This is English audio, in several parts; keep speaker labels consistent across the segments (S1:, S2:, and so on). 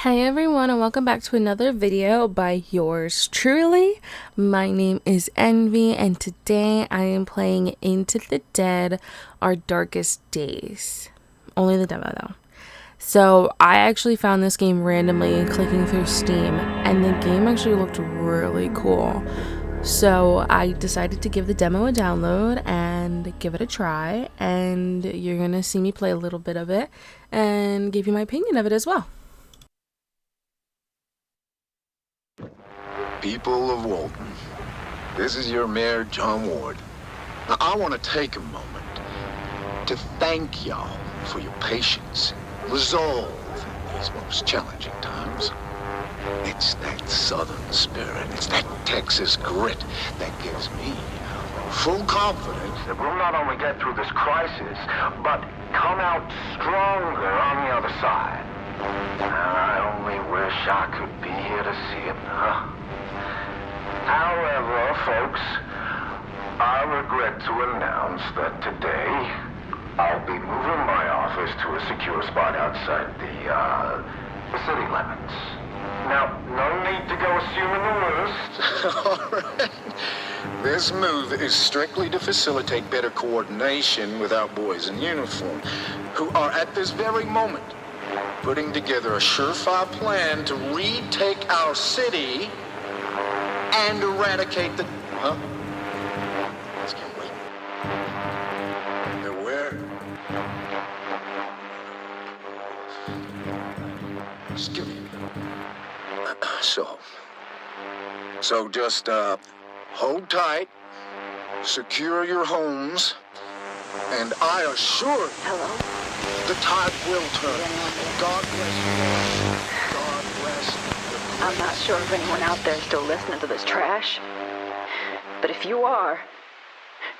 S1: Hey everyone, and welcome back to another video by yours truly. My name is Envy, and today I am playing Into the Dead, Our Darkest Days. Only the demo though. So I actually found this game randomly clicking through Steam, and the game actually looked really cool. So I decided to give the demo a download and give it a try, and you're gonna see me play a little bit of it and give you my opinion of it as well.
S2: People of Walton, this is your mayor, John Ward. Now, I want to take a moment to thank y'all for your patience and resolve in these most challenging times. It's that Southern spirit, it's that Texas grit that gives me full confidence that we'll not only get through this crisis, but come out stronger on the other side. I only wish I could be here to see it, huh? However, folks, I regret to announce that today I'll be moving my office to a secure spot outside the city limits. Now, no need to go assuming the worst. All right. This move is strictly to facilitate better coordination with our boys in uniform, who are at this very moment putting together a surefire plan to retake our city and eradicate the... Huh? This can't wait. They're where? Just give me a minute. So just, hold tight, secure your homes, and I assure you...
S3: Hello?
S2: The tide will turn. God bless you. God bless you.
S3: I'm not sure if anyone out there is still listening to this trash. But if you are,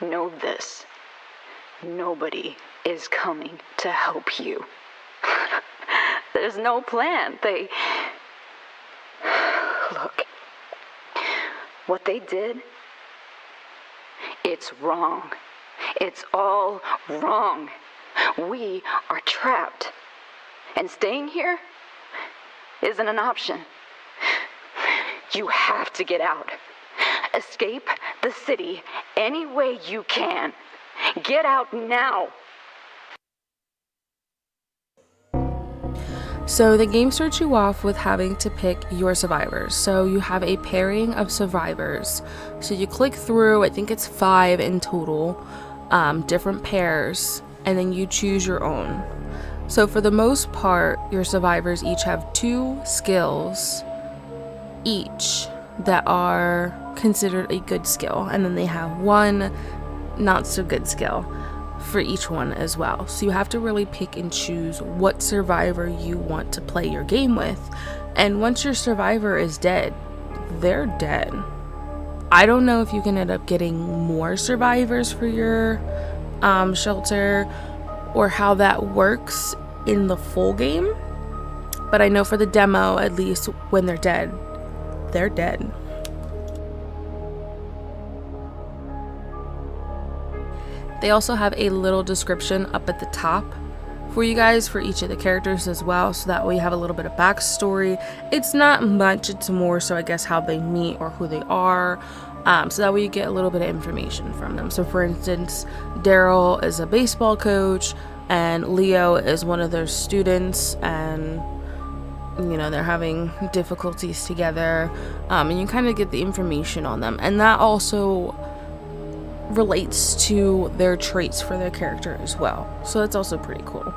S3: know this. Nobody is coming to help you. There's no plan. Look. What they did, it's wrong. It's all wrong. We are trapped. And staying here isn't an option. You have to get out. Escape the city any way you can. Get out now.
S1: So the game starts you off with having to pick your survivors. So you have a pairing of survivors. So you click through, I think it's 5 in total, different pairs, and then you choose your own. So for the most part, your survivors each have 2 skills each that are considered a good skill, and then they have 1 not so good skill for each one as well. So you have to really pick and choose what survivor you want to play your game with. And once your survivor is dead, they're dead. I don't know if you can end up getting more survivors for your shelter or how that works in the full game, but I know for the demo, at least when they're dead, they're dead. They also have a little description up at the top for you guys for each of the characters as well, so that way you have a little bit of backstory. It's not much, it's more so I guess how they meet or who they are, so that way you get a little bit of information from them. So for instance, Daryl is a baseball coach and Leo is one of their students, and you know, they're having difficulties together, and you kind of get the information on them, and that also relates to their traits for their character as well, so that's also pretty cool.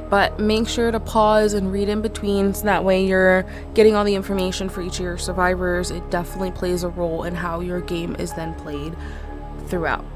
S1: But make sure to pause and read in between, so that way you're getting all the information for each of your survivors. It definitely plays a role in how your game is then played throughout.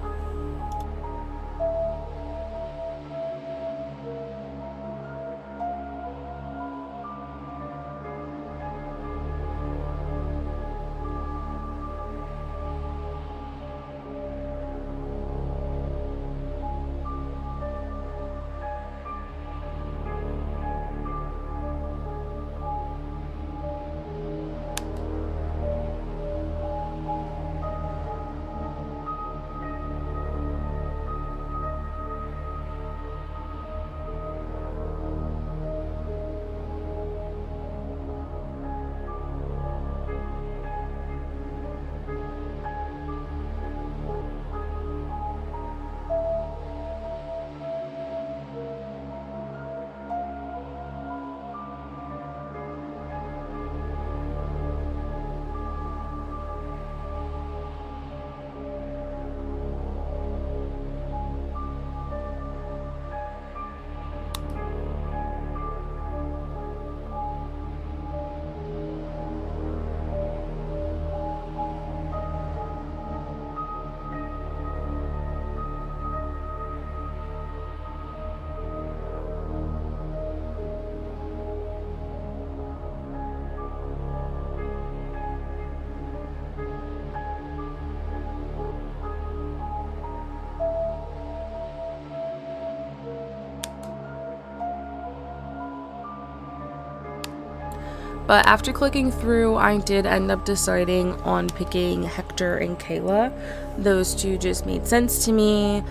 S1: But after clicking through, I did end up deciding on picking Hector and Kayla. Those two just made sense to me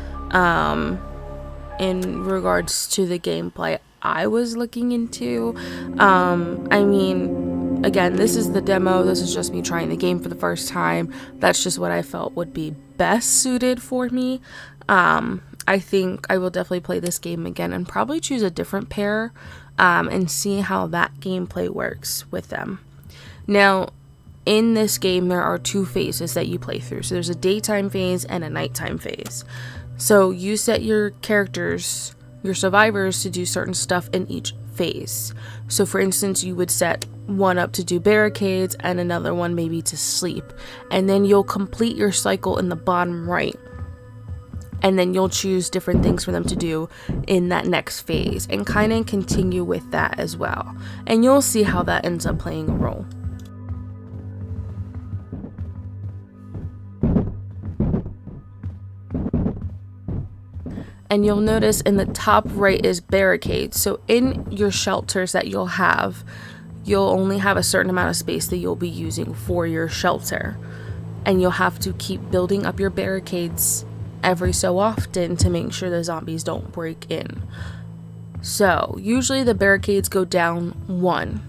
S1: in regards to the gameplay I was looking into. I mean, again, this is the demo. This is just me trying the game for the first time. That's just what I felt would be best suited for me. I think I will definitely play this game again and probably choose a different pair and see how that gameplay works with them. Now, in this game, there are two phases that you play through. So there's a daytime phase and a nighttime phase. So you set your characters, your survivors, to do certain stuff in each phase. So for instance, you would set one up to do barricades and another one maybe to sleep. And then you'll complete your cycle in the bottom right. And then you'll choose different things for them to do in that next phase and kind of continue with that as well. And you'll see how that ends up playing a role. And you'll notice in the top right is barricades. So in your shelters that you'll only have a certain amount of space that you'll be using for your shelter. And you'll have to keep building up your barricades every so often to make sure the zombies don't break in. So usually the barricades go down one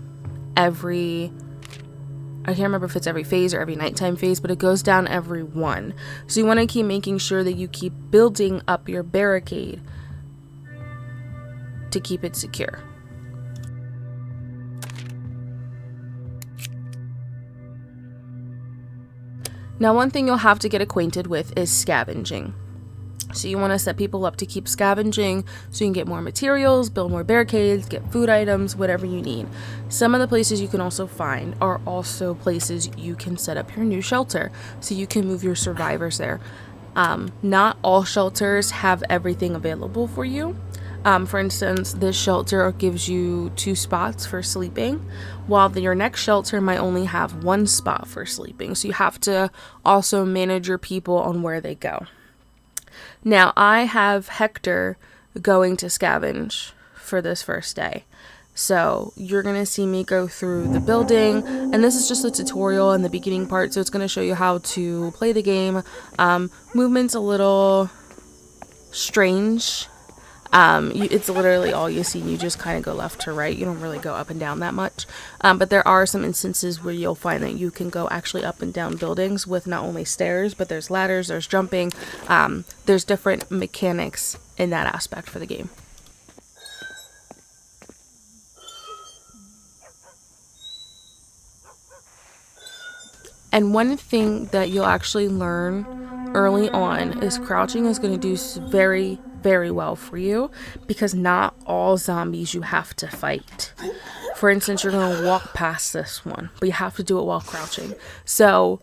S1: every, I can't remember if it's every phase or every nighttime phase, but it goes down every one. So you want to keep making sure that you keep building up your barricade to keep it secure. Now, one thing you'll have to get acquainted with is scavenging. So you want to set people up to keep scavenging so you can get more materials, build more barricades, get food items, whatever you need. Some of the places you can also find are also places you can set up your new shelter, so you can move your survivors there. Not all shelters have everything available for you. For instance, this shelter gives you 2 spots for sleeping, while your next shelter might only have 1 spot for sleeping. So you have to also manage your people on where they go. Now, I have Hector going to scavenge for this first day. So you're going to see me go through the building, and this is just a tutorial in the beginning part, so it's going to show you how to play the game. Movement's a little strange. It's literally all you see. You just kind of go left to right. You don't really go up and down that much. But there are some instances where you'll find that you can go actually up and down buildings with not only stairs, but there's ladders, there's jumping. There's different mechanics in that aspect for the game. And one thing that you'll actually learn early on is crouching is going to do very, very well for you, because not all zombies you have to fight. For instance, you're going to walk past this one, but you have to do it while crouching. So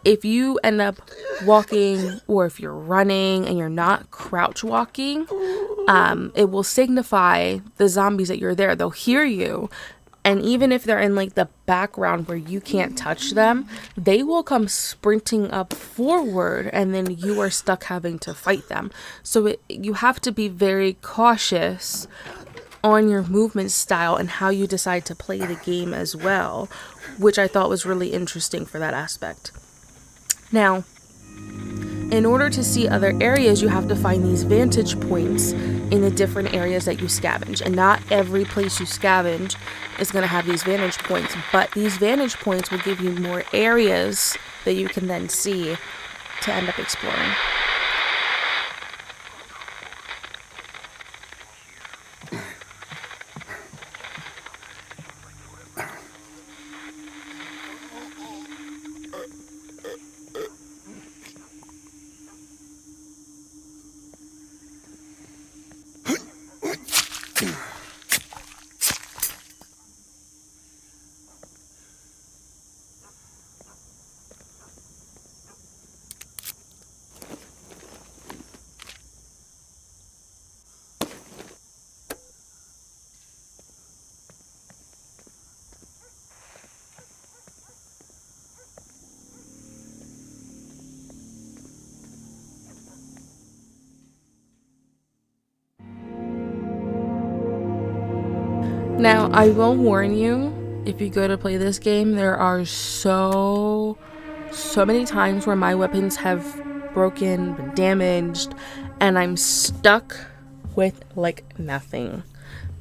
S1: if you end up walking, or if you're running and you're not crouch walking, it will signify the zombies that you're there. They'll hear you. And even if they're in like the background where you can't touch them, they will come sprinting up forward, and then you are stuck having to fight them. So you have to be very cautious on your movement style and how you decide to play the game as well, which I thought was really interesting for that aspect. Now, in order to see other areas, you have to find these vantage points in the different areas that you scavenge. And not every place you scavenge is going to have these vantage points, but these vantage points will give you more areas that you can then see to end up exploring. Now, I will warn you, if you go to play this game, there are so many times where my weapons have broken, been damaged, and I'm stuck with like nothing.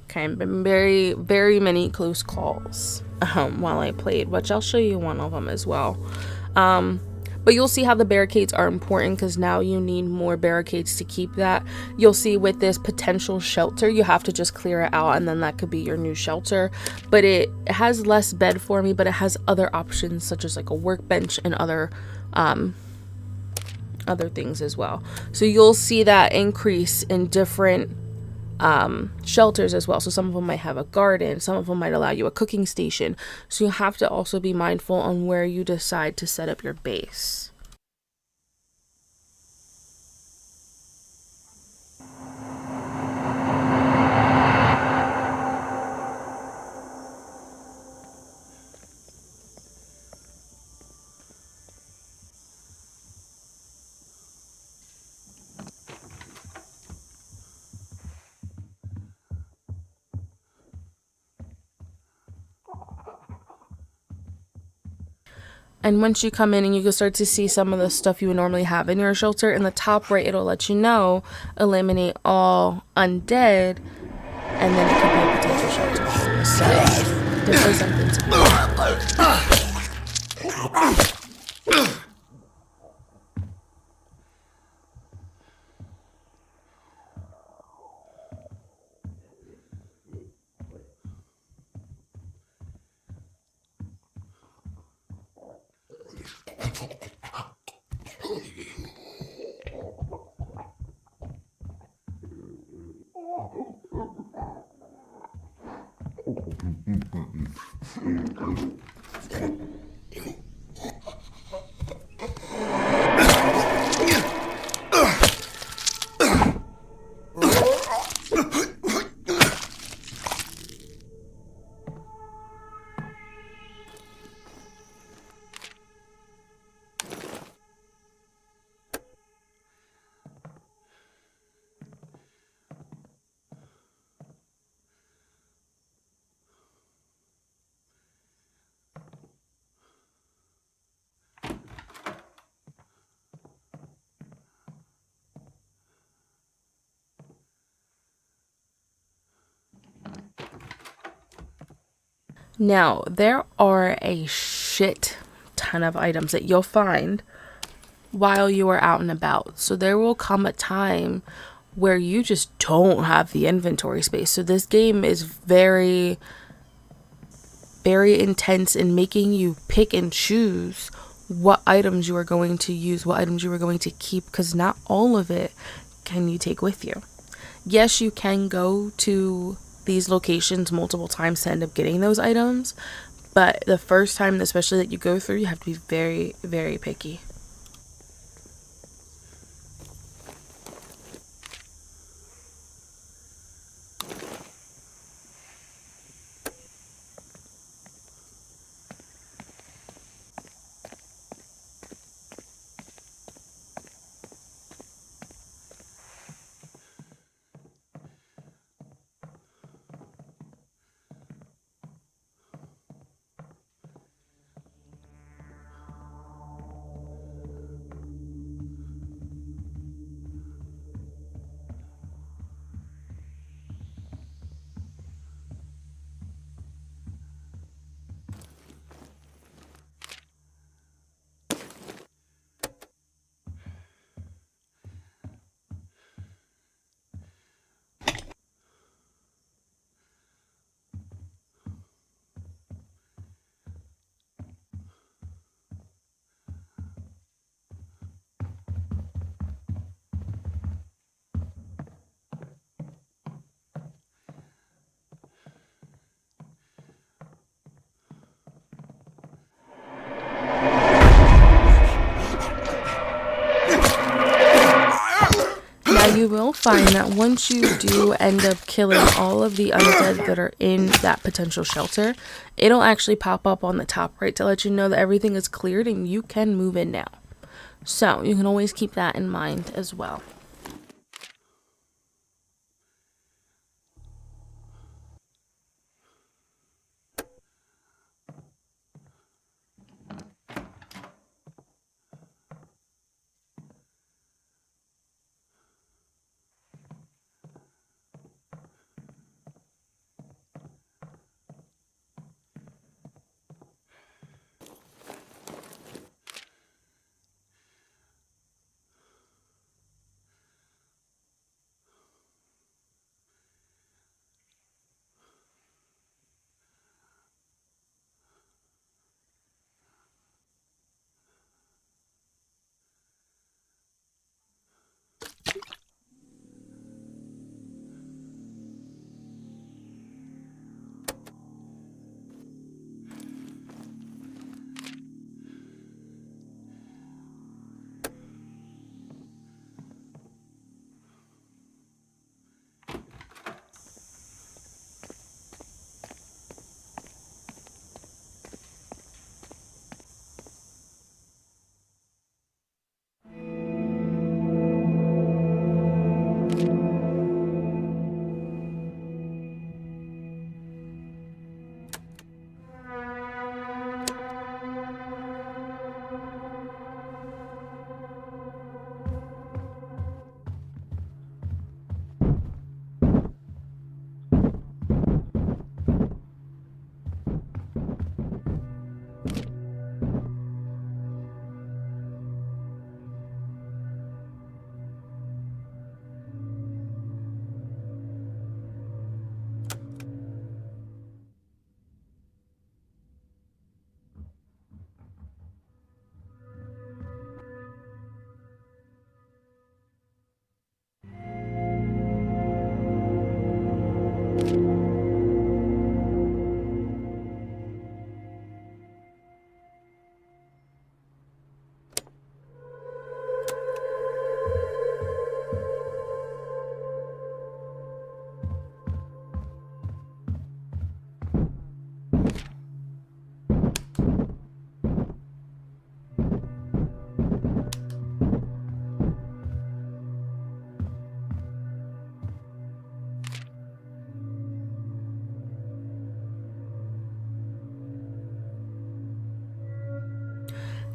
S1: Okay, been very many close calls while I played, which I'll show you one of them as well. But you'll see how the barricades are important, because now you need more barricades to keep that. You'll see with this potential shelter, you have to just clear it out, and then that could be your new shelter. But it has less bed for me, but it has other options such as like a workbench and other things as well. So you'll see that increase in different shelters as well. So some of them might have a garden, some of them might allow you a cooking station. So you have to also be mindful on where you decide to set up your base. And once you come in and you can start to see some of the stuff you would normally have in your shelter, in the top right, it'll let you know, eliminate all undead, and then it could be a potential shelter. So, definitely something to be. Now, there are a shit ton of items that you'll find while you are out and about. So there will come a time where you just don't have the inventory space. So this game is very intense in making you pick and choose what items you are going to use, what items you are going to keep, because not all of it can you take with you. Yes, you can go to these locations multiple times to end up getting those items, but the first time especially that you go through, you have to be very picky. You will find that once you do end up killing all of the undead that are in that potential shelter, it'll actually pop up on the top right to let you know that everything is cleared and you can move in now. So you can always keep that in mind as well.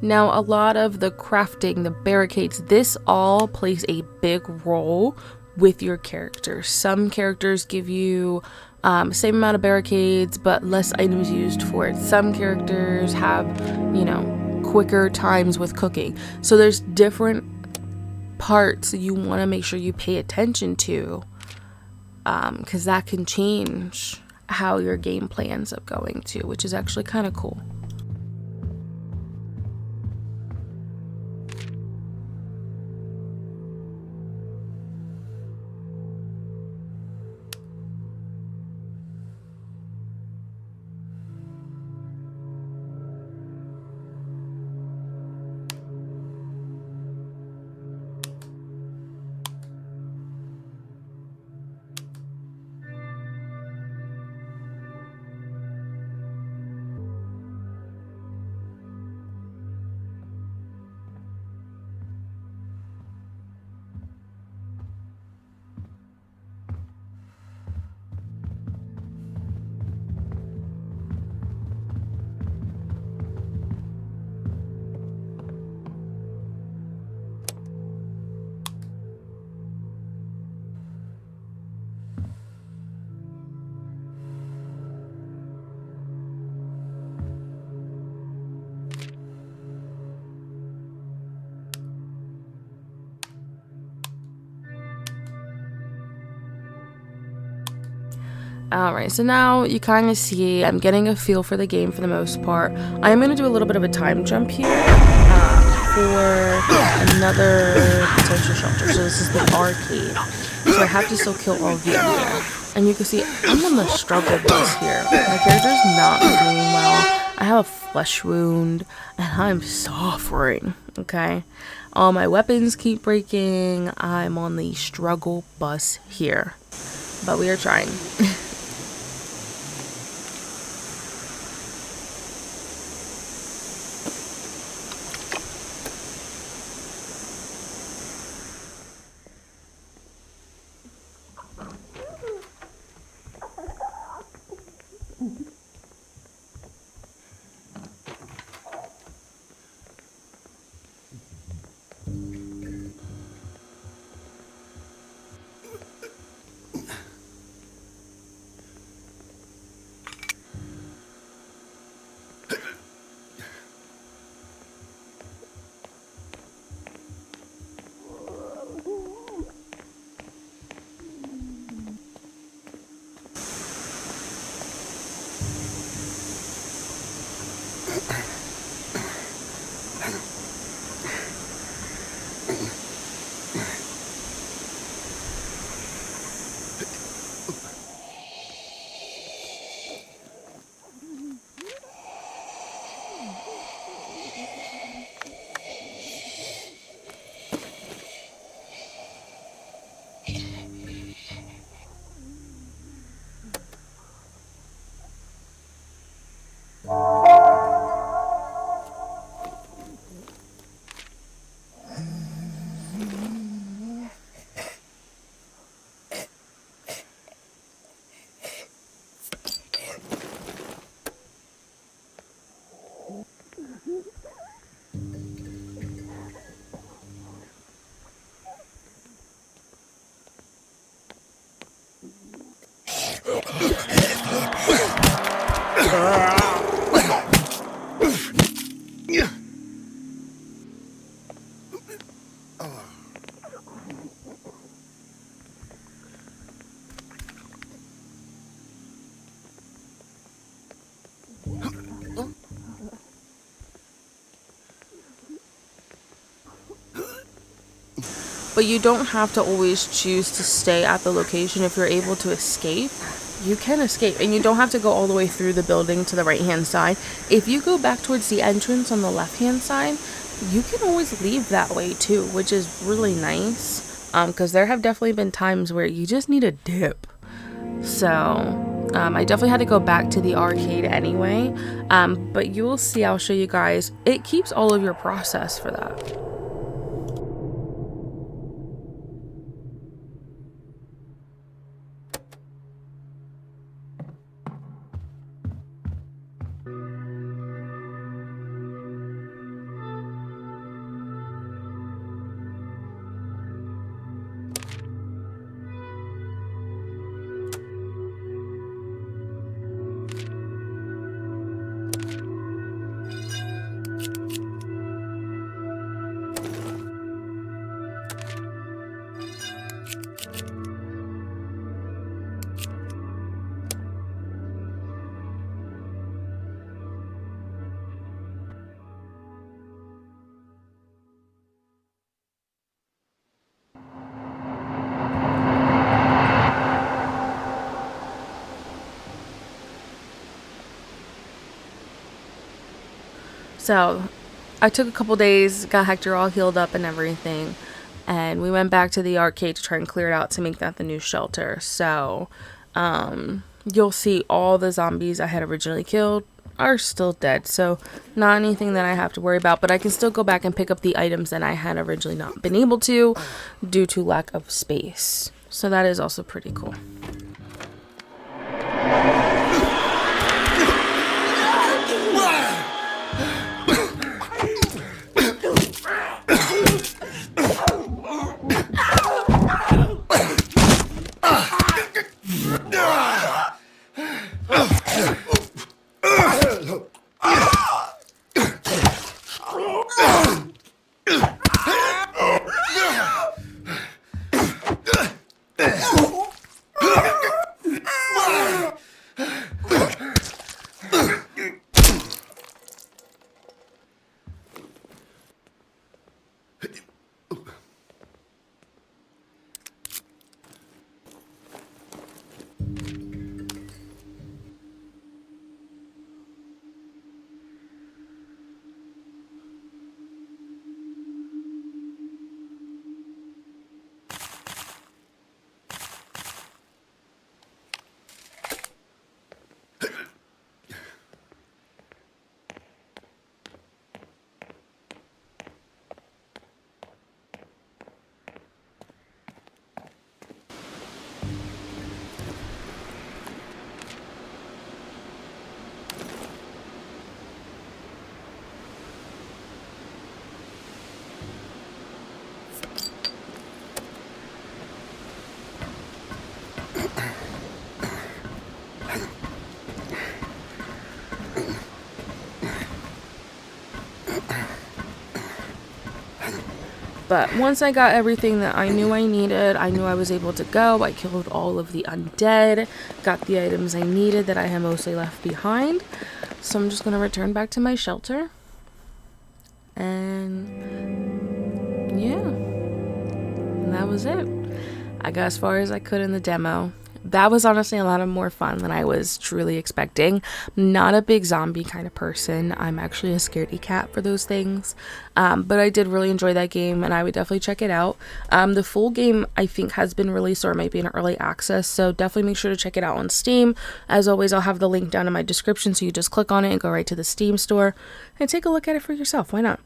S1: Now, a lot of the crafting, the barricades, this all plays a big role with your character. Some characters give you same amount of barricades, but less items used for it. Some characters have, you know, quicker times with cooking. So there's different parts you want to make sure you pay attention to, because that can change how your gameplay ends up going to, which is actually kind of cool. Alright, so now you kind of see I'm getting a feel for the game for the most part. I'm going to do a little bit of a time jump here for another potential shelter. So this is the arcade. So I have to still kill all of the enemy. And you can see I'm on the struggle bus here. My character's not doing well. I have a flesh wound and I'm suffering, okay? All my weapons keep breaking. I'm on the struggle bus here. But we are trying. But you don't have to always choose to stay at the location. If you're able to escape, you can escape, and you don't have to go all the way through the building to the right hand side. If you go back towards the entrance on the left hand side, you can always leave that way too, which is really nice, because there have definitely been times where you just need a dip. So I definitely had to go back to the arcade anyway, but you will see, I'll show you guys, it keeps all of your process for that. So I took a couple days, got Hector all healed up and everything, and we went back to the arcade to try and clear it out to make that the new shelter. So you'll see all the zombies I had originally killed are still dead, so not anything that I have to worry about, but I can still go back and pick up the items that I had originally not been able to due to lack of space. So that is also pretty cool. But once I got everything that I knew I needed, I knew I was able to go. I killed all of the undead, got the items I needed that I had mostly left behind. So I'm just going to return back to my shelter. And yeah, and that was it. I got as far as I could in the demo. That was honestly a lot of more fun than I was truly expecting. I'm not a big zombie kind of person. I'm actually a scaredy cat for those things. But I did really enjoy that game, and I would definitely check it out. The full game, I think, has been released, or it might be in early access, so definitely make sure to check it out on Steam. As always, I'll have the link down in my description, so you just click on it and go right to the Steam store and take a look at it for yourself. Why not?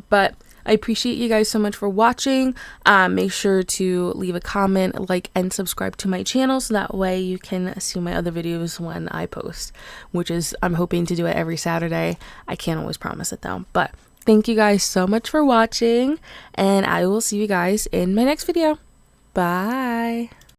S1: But I appreciate you guys so much for watching. Make sure to leave a comment, like, and subscribe to my channel, so that way you can see my other videos when I post, which is, I'm hoping to do it every Saturday. I can't always promise it though. But thank you guys so much for watching, and I will see you guys in my next video. Bye.